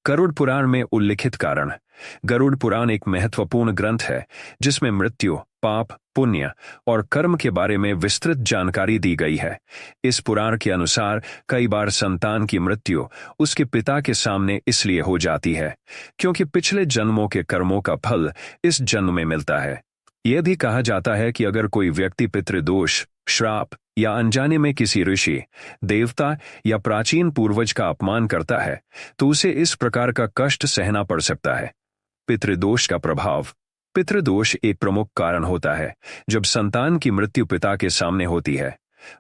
गरुड़ पुराण में उल्लिखित कारण। गरुड़ पुराण एक महत्वपूर्ण ग्रंथ है जिसमें मृत्यु, पाप, पुण्य और कर्म के बारे में विस्तृत जानकारी दी गई है। इस पुराण के अनुसार कई बार संतान की मृत्यु उसके पिता के सामने इसलिए हो जाती है क्योंकि पिछले जन्मों के कर्मों का फल इस जन्म में मिलता है। यह भी कहा जाता है कि अगर कोई व्यक्ति पितृदोष, श्राप या अनजाने में किसी ऋषि, देवता या प्राचीन पूर्वज का अपमान करता है तो उसे इस प्रकार का कष्ट सहना पड़ सकता है। पितृदोष का प्रभाव। पितृदोष एक प्रमुख कारण होता है जब संतान की मृत्यु पिता के सामने होती है।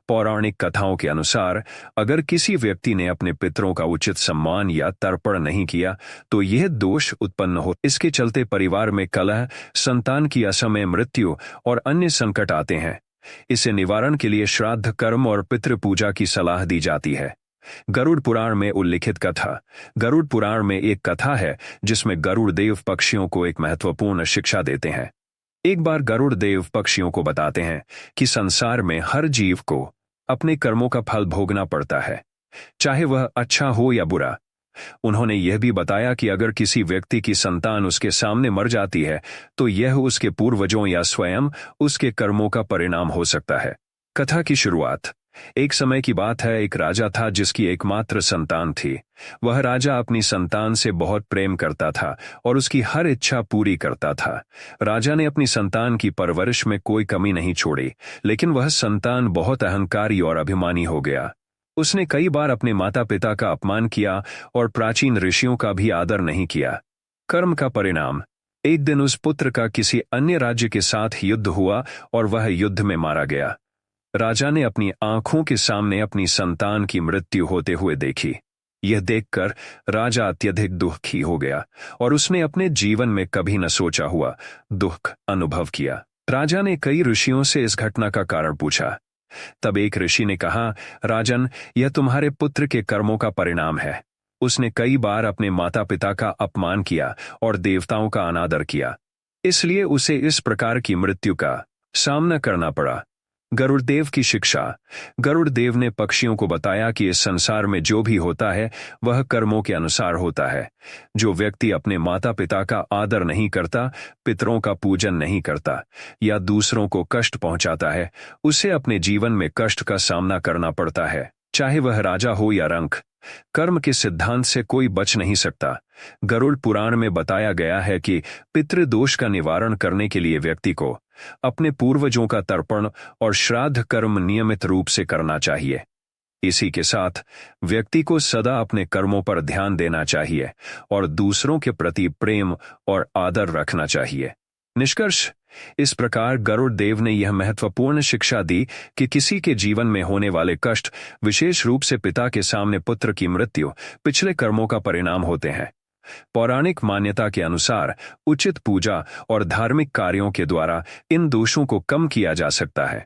पौराणिक कथाओं के अनुसार अगर किसी व्यक्ति ने अपने पितरों का उचित सम्मान या तर्पण नहीं किया तो यह दोष उत्पन्न हो। इसके चलते परिवार में कलह, संतान की असमय मृत्यु और अन्य संकट आते हैं। इसे निवारण के लिए श्राद्ध कर्म और पितृ पूजा की सलाह दी जाती है। गरुड़ पुराण में उल्लिखित कथा। गरुड़ पुराण में एक कथा है जिसमें गरुड़ देव पक्षियों को एक महत्वपूर्ण शिक्षा देते हैं। एक बार गरुड़ देव पक्षियों को बताते हैं कि संसार में हर जीव को अपने कर्मों का फल भोगना पड़ता है, चाहे वह अच्छा हो या बुरा। उन्होंने यह भी बताया कि अगर किसी व्यक्ति की संतान उसके सामने मर जाती है तो यह उसके पूर्वजों या स्वयं उसके कर्मों का परिणाम हो सकता है। कथा की शुरुआत। एक समय की बात है, एक राजा था जिसकी एकमात्र संतान थी। वह राजा अपनी संतान से बहुत प्रेम करता था और उसकी हर इच्छा पूरी करता था। राजा ने अपनी संतान की परवरिश में कोई कमी नहीं छोड़ी, लेकिन वह संतान बहुत अहंकारी और अभिमानी हो गया। उसने कई बार अपने माता पिता का अपमान किया और प्राचीन ऋषियों का भी आदर नहीं किया। कर्म का परिणाम। एक दिन उस पुत्र का किसी अन्य राज्य के साथ युद्ध हुआ और वह युद्ध में मारा गया। राजा ने अपनी आंखों के सामने अपनी संतान की मृत्यु होते हुए देखी। यह देखकर राजा अत्यधिक दुखी हो गया और उसने अपने जीवन में कभी न सोचा हुआ दुख अनुभव किया। राजा ने कई ऋषियों से इस घटना का कारण पूछा। तब एक ऋषि ने कहा, राजन, यह तुम्हारे पुत्र के कर्मों का परिणाम है। उसने कई बार अपने माता पिता का अपमान किया और देवताओं का अनादर किया, इसलिए उसे इस प्रकार की मृत्यु का सामना करना पड़ा। गरुड़देव की शिक्षा। गरुड़देव ने पक्षियों को बताया कि इस संसार में जो भी होता है वह कर्मों के अनुसार होता है। जो व्यक्ति अपने माता पिता का आदर नहीं करता, पितरों का पूजन नहीं करता या दूसरों को कष्ट पहुंचाता है, उसे अपने जीवन में कष्ट का सामना करना पड़ता है, चाहे वह राजा हो या रंक। कर्म के सिद्धांत से कोई बच नहीं सकता। गरुड़ पुराण में बताया गया है कि पितृदोष का निवारण करने के लिए व्यक्ति को अपने पूर्वजों का तर्पण और श्राद्ध कर्म नियमित रूप से करना चाहिए। इसी के साथ व्यक्ति को सदा अपने कर्मों पर ध्यान देना चाहिए और दूसरों के प्रति प्रेम और आदर रखना चाहिए। निष्कर्ष। इस प्रकार गरुड़ देव ने यह महत्वपूर्ण शिक्षा दी कि किसी के जीवन में होने वाले कष्ट, विशेष रूप से पिता के सामने पुत्र की मृत्यु, पिछले कर्मों का परिणाम होते हैं। पौराणिक मान्यता के अनुसार उचित पूजा और धार्मिक कार्यों के द्वारा इन दोषों को कम किया जा सकता है।